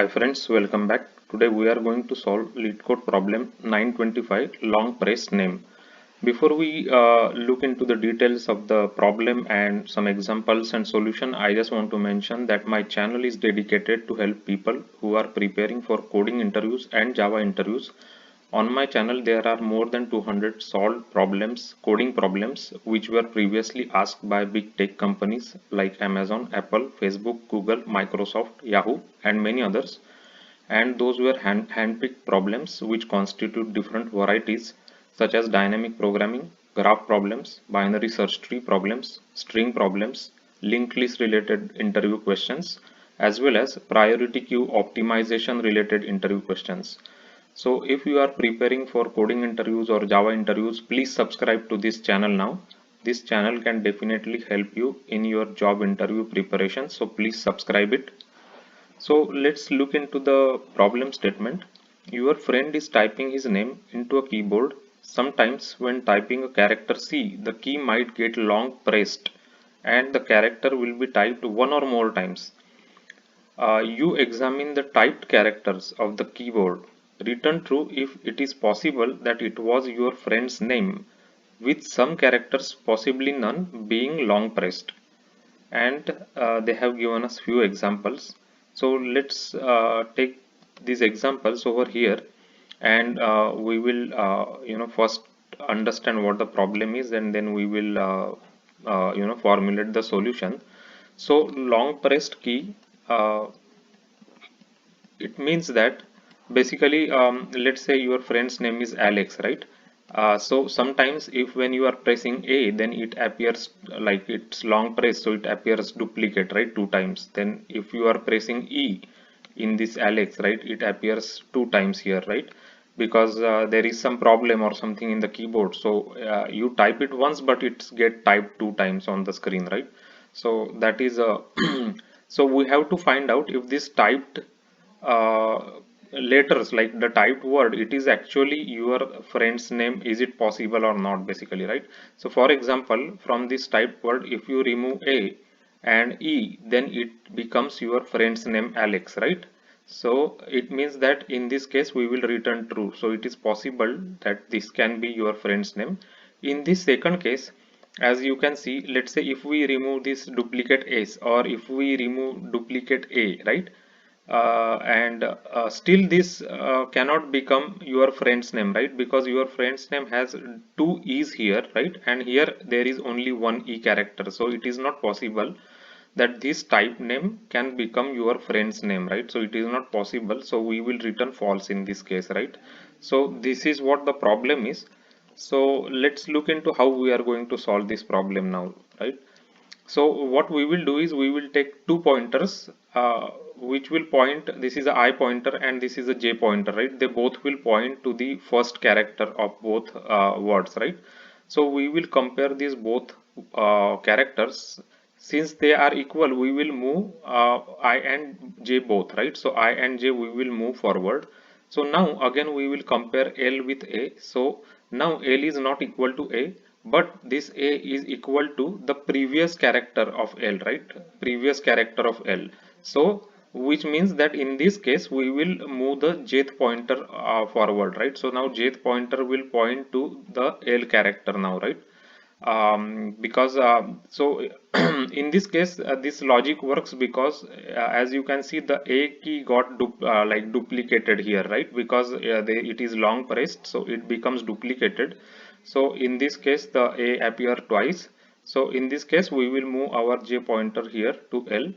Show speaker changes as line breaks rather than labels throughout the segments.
Hi friends, welcome back. Today we are going to solve LeetCode problem 925 long press name. Before we look into the details of the problem and some examples and solution, I just want to mention that my channel is dedicated to help people who are preparing for coding interviews and Java interviews. On my channel, there are more than 200 solved problems, coding problems, which were previously asked by big tech companies like Amazon, Apple, Facebook, Google, Microsoft, Yahoo, and many others. And those were hand-picked problems which constitute different varieties such as dynamic programming, graph problems, binary search tree problems, string problems, linked list related interview questions, as well as priority queue optimization related interview questions. So if you are preparing for coding interviews or Java interviews, please subscribe to this channel now. This channel can definitely help you in your job interview preparation. So please subscribe it. So let's look into the problem statement. Your friend is typing his name into a keyboard. Sometimes when typing a character C, the key might get long pressed and the character will be typed one or more times. You examine the typed characters of the keyboard. Return true if it is possible that it was your friend's name, with some characters, possibly none, being long pressed. And they have given us few examples. So let's take these examples over here, and we will first understand what the problem is, and then we will formulate the solution. So long pressed key, it means that basically, let's say your friend's name is Alex, right? So sometimes if when you are pressing A, then it appears like it's long press, so it appears duplicate, right, two times. Then if you are pressing E in this Alex, right, it appears two times here, right? Because there is some problem or something in the keyboard. So you type it once, but it's get typed two times on the screen, right? So that is a so we have to find out if this typed letters, like the typed word, it is actually your friend's name, is it possible or not, basically, right? So for example, from this typed word, if you remove A and E, then it becomes your friend's name Alex, right? So it means that in this case we will return true. So it is possible that this can be your friend's name. In this second case, as you can see, let's say if we remove this duplicate S, or if we remove duplicate A, right? And still this cannot become your friend's name, right? Because your friend's name has two E's here, right? And here there is only one E character, so it is not possible that this type name can become your friend's name, right? So it is not possible, so we will return false in this case, right? So this is what the problem is. So let's look into how we are going to solve this problem now, right? So what we will do is we will take two pointers, which will point, this is a I pointer and this is a J pointer, right? They both will point to the first character of both words, right? So we will compare these both characters. Since they are equal, we will move I and J both, right? So I and J we will move forward. So now again we will compare L with A. So now L is not equal to A, but this A is equal to the previous character of L, right? Previous character of L. So which means that in this case we will move the jth pointer forward, right? So now jth pointer will point to the L character now, right? Because so in this case this logic works because as you can see, the A key got like duplicated here, right? Because it is long pressed, so it becomes duplicated. So in this case the A appear twice. So in this case we will move our J pointer here to L,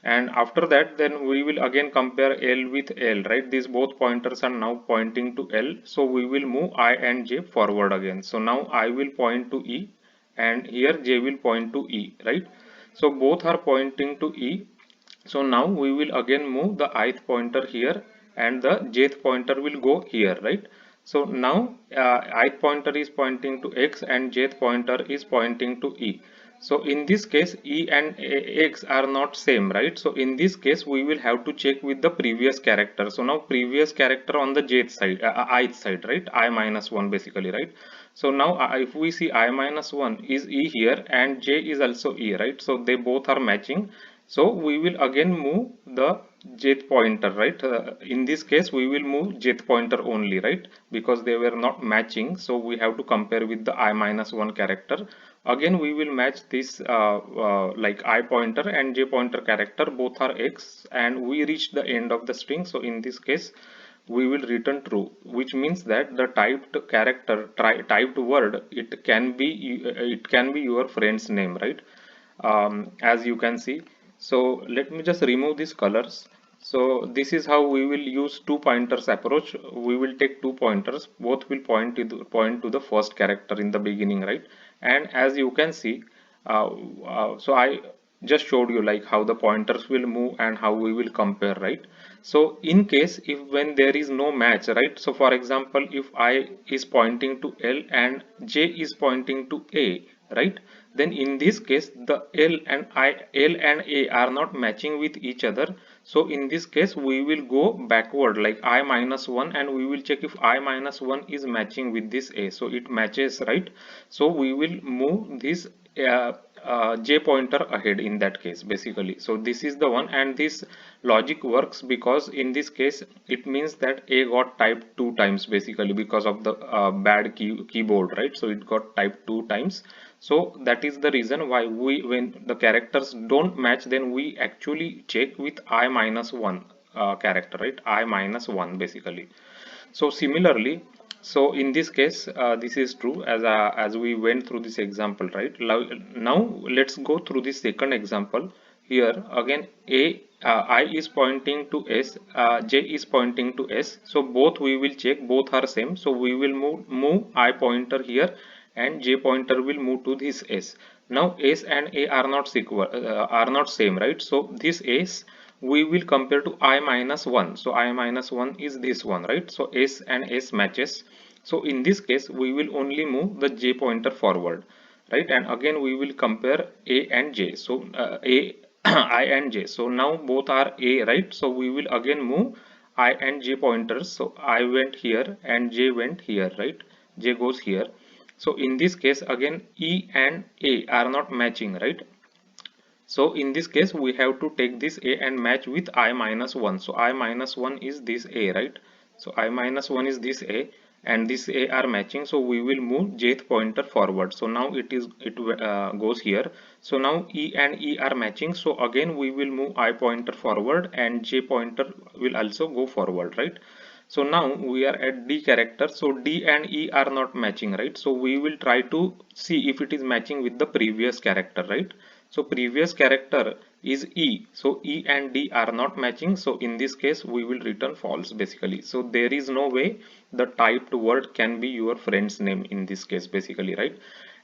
and after that then we will again compare L with L, right? These both pointers are now pointing to L, so we will move I and J forward again. So now I will point to E and here J will point to E, right? So both are pointing to E. So now we will again move the ith pointer here and the jth pointer will go here, right? So now ith pointer is pointing to X and jth pointer is pointing to E. So in this case E and X are not same, right? So in this case we will have to check with the previous character. So now previous character on the jth side, ith side, right? I minus 1 basically, right? So now if we see I minus 1 is E here and J is also E, right? So they both are matching. So we will again move the jth pointer, right? In this case we will move jth pointer only, right? Because they were not matching, so we have to compare with the I minus 1 character. Again we will match this like I pointer and j pointer character, both are x, and we reach the end of the string. So in this case we will return true, which means that the typed character, typed word, it can be your friend's name, right? As you can see. So let me just remove these colors. So this is how we will use two pointers approach. We will take two pointers, both will point to the first character in the beginning, right? And as you can see, so I just showed you like how the pointers will move and how we will compare, right? So in case if when there is no match, right? So for example, if I is pointing to L and J is pointing to A, right? Then in this case the L and A are not matching with each other. So in this case we will go backward like I minus 1, and we will check if I minus 1 is matching with this A. So it matches, right? So we will move this uh, j pointer ahead in that case basically. So this is the one, and this logic works because in this case it means that A got typed two times basically because of the bad keyboard, right? So it got typed two times. So that is the reason why when the characters don't match, then we actually check with I minus 1 character, right? I minus 1 basically. So similarly, so in this case, this is true as we went through this example, right? Now let's go through the second example. Here again, I is pointing to S, J is pointing to S. So both we will check, both are same. So we will move I pointer here, and J pointer will move to this S. Now S and A are not equal, are not same, right? So this S we will compare to I minus 1. So I minus 1 is this one, right? So S and S matches. So in this case we will only move the J pointer forward, right? And again we will compare A and J. So A I and J. So now both are A, right? So we will again move I and J pointers. So I went here and J went here, right? J goes here. So in this case again E and A are not matching, right? So in this case we have to take this A and match with I minus 1. So I minus 1 is this A, right? So I minus 1 is this A, and this A are matching. So we will move jth pointer forward. So now it goes here. So now E and E are matching. So again we will move I pointer forward, and J pointer will also go forward, right? So now we are at D character. So D and E are not matching, right? So we will try to see if it is matching with the previous character, right? So previous character is E. So E and D are not matching. So in this case we will return false basically. So there is no way the typed word can be your friend's name in this case basically, right?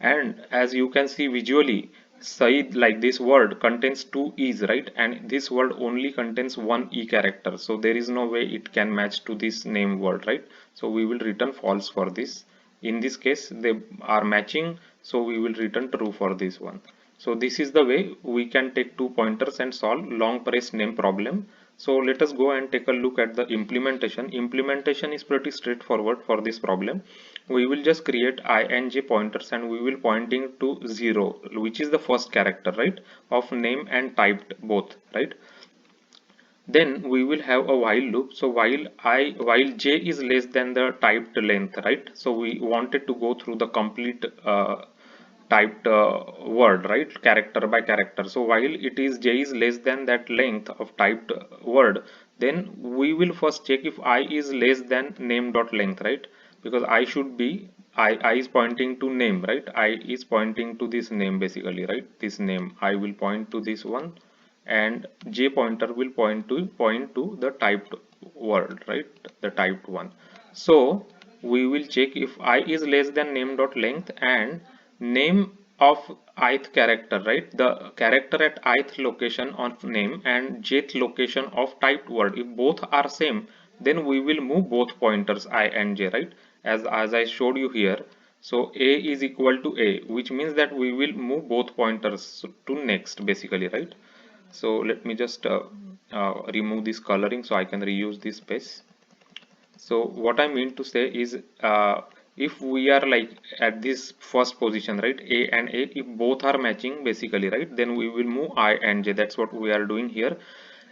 And as you can see visually, Said, like this word contains two E's, right? And this word only contains one E character. So there is no way it can match to this name word, right? So we will return false for this. In this case, they are matching. So we will return true for this one. So this is the way we can take two pointers and solve long press name problem. So let us go and take a look at the implementation. Implementation is pretty straightforward for this problem. We will just create I and j pointers, and we will pointing to 0, which is the first character, right, of name and typed both, right? Then we will have a while loop. So while j is less than the typed length, right? So we wanted to go through the complete typed word, right, character by character. So while it is j is less than that length of typed word, then we will first check if I is less than name dot length, right? Because I should be I is pointing to name, right? I is pointing to this name basically, right? This name I will point to this one, and j pointer will point to the typed word, right, the typed one. So we will check if I is less than name dot length and name of ith character, right, the character at ith location of name and jth location of typed word, if both are same, then we will move both pointers I and j, right, as I showed you here. So a is equal to a, which means that we will move both pointers to next basically, right? So let me just remove this coloring so I can reuse this space. So what I mean to say is if we are like at this first position, right, A and A, if both are matching basically, right, then we will move I and J. That's what we are doing here.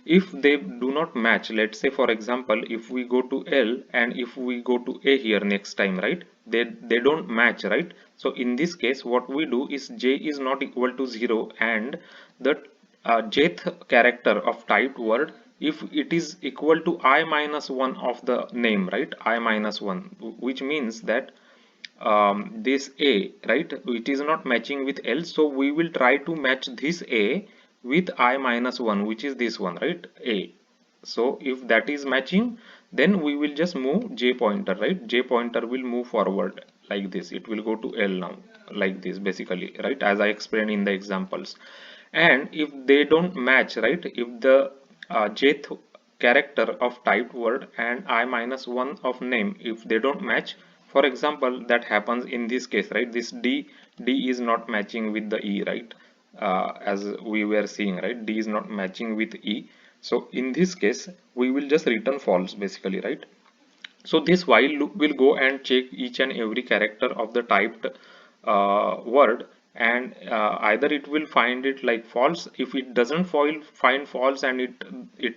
if they do not match, let's say for example if we go to L and if we go to A here next time, right, they don't match, right? So in this case what we do is J is not equal to 0 and the jth character of typed word, if it is equal to I minus 1 of the name, right, I minus 1, which means that this A, right, it is not matching with L, so we will try to match this A with I minus 1, which is this one, right, A. So if that is matching, then we will just move J pointer, right, J pointer will move forward like this, it will go to L now, like this basically, right, as I explained in the examples. And if they don't match, right, if the jth character of typed word and I minus 1 of name, if they don't match, for example that happens in this case, right, this D is not matching with the E, right, as we were seeing, right, D is not matching with E. So in this case we will just return false basically, right? So this while loop will go and check each and every character of the typed word, and either it will find it like false. If it doesn't find false and it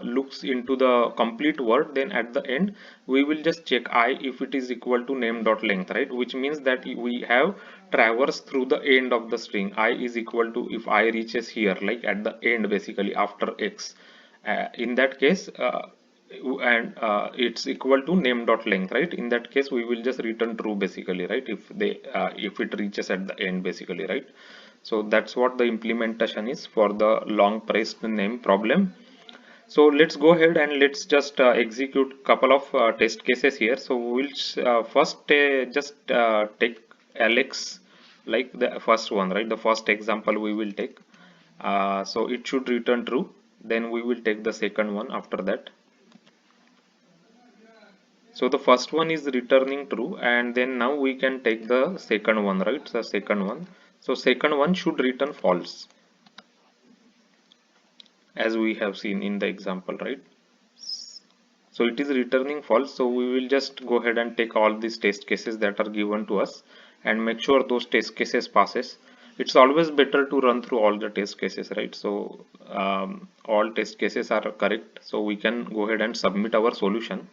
looks into the complete word, then at the end we will just check I if it is equal to name dot length, right, which means that we have traversed through the end of the string. I is equal to, if I reaches here like at the end basically after X, in that case and it's equal to name dot length, right, in that case we will just return true basically, right, if it reaches at the end basically, right? So that's what the implementation is for the long pressed name problem. So let's go ahead and let's just execute couple of test cases here. So we'll first just take Alex, like the first one, right, the first example we will take. So it should return true, then we will take the second one after that. So the first one is returning true, and then now we can take the second one, right? The second one. So second one should return false, as we have seen in the example, right? So it is returning false. So we will just go ahead and take all these test cases that are given to us and make sure those test cases passes. It's always better to run through all the test cases, right? So all test cases are correct. So we can go ahead and submit our solution.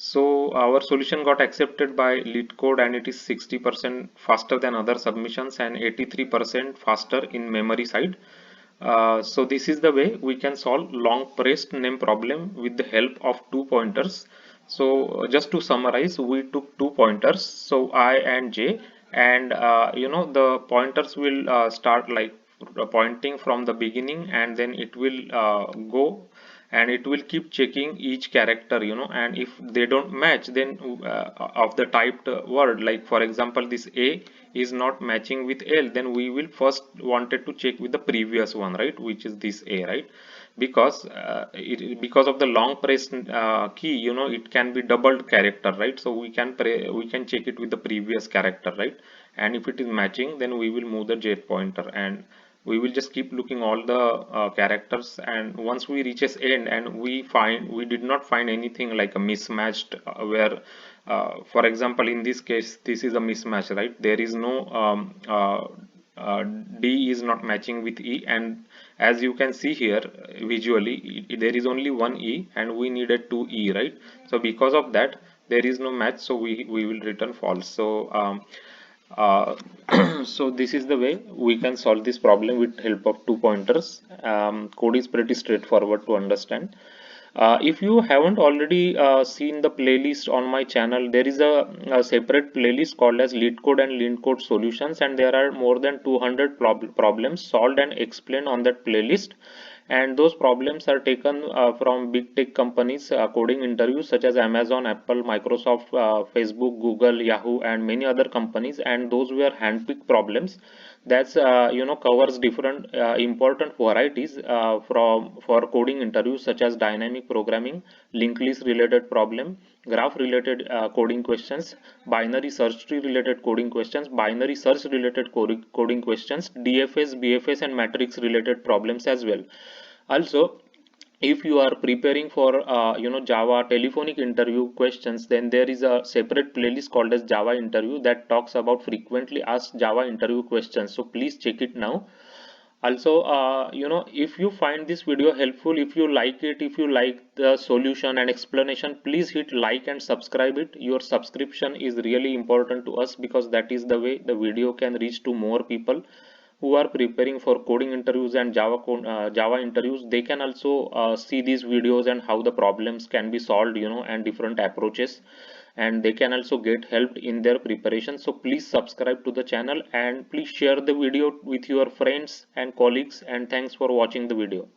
So our solution got accepted by LeetCode and it is 60% faster than other submissions and 83% faster in memory side. So this is the way we can solve long pressed name problem with the help of two pointers. So just to summarize, we took two pointers, so I and J, and the pointers will start like pointing from the beginning, and then it will go and it will keep checking each character, and if they don't match, then of the typed word, like for example this A is not matching with L, then we will first wanted to check with the previous one, right, which is this A, right, because because of the long press key, it can be doubled character, right, so we can check it with the previous character, right, and if it is matching, then we will move the J pointer and we will just keep looking all the characters, and once we reaches end and we did not find anything like a mismatched where for example in this case this is a mismatch, right, there is no D is not matching with E, and as you can see here visually there is only one E and we needed two E, right, so because of that there is no match, so we will return false. So uh, so this is the way we can solve this problem with help of two pointers. Code is pretty straightforward to understand. If you haven't already seen the playlist on my channel, there is a separate playlist called as LeetCode and LeanCode Solutions, and there are more than 200 problems solved and explained on that playlist. And those problems are taken from big tech companies coding interviews such as Amazon, Apple, Microsoft, Facebook, Google, Yahoo, and many other companies. And those were handpicked problems that's covers different important varieties from for coding interviews such as dynamic programming, linked list related problem, graph related coding questions, binary search tree related coding questions, binary search related coding questions, DFS, BFS, and matrix related problems as well. Also, if you are preparing for Java telephonic interview questions, then there is a separate playlist called as Java interview that talks about frequently asked Java interview questions, so please check it now. Also, if you find this video helpful, if you like it, if you like the solution and explanation, please hit like and subscribe it. Your subscription is really important to us because that is the way the video can reach to more people who are preparing for coding interviews and Java interviews. They can also see these videos and how the problems can be solved, and different approaches, and they can also get helped in their preparation. So please subscribe to the channel and please share the video with your friends and colleagues, and thanks for watching the video.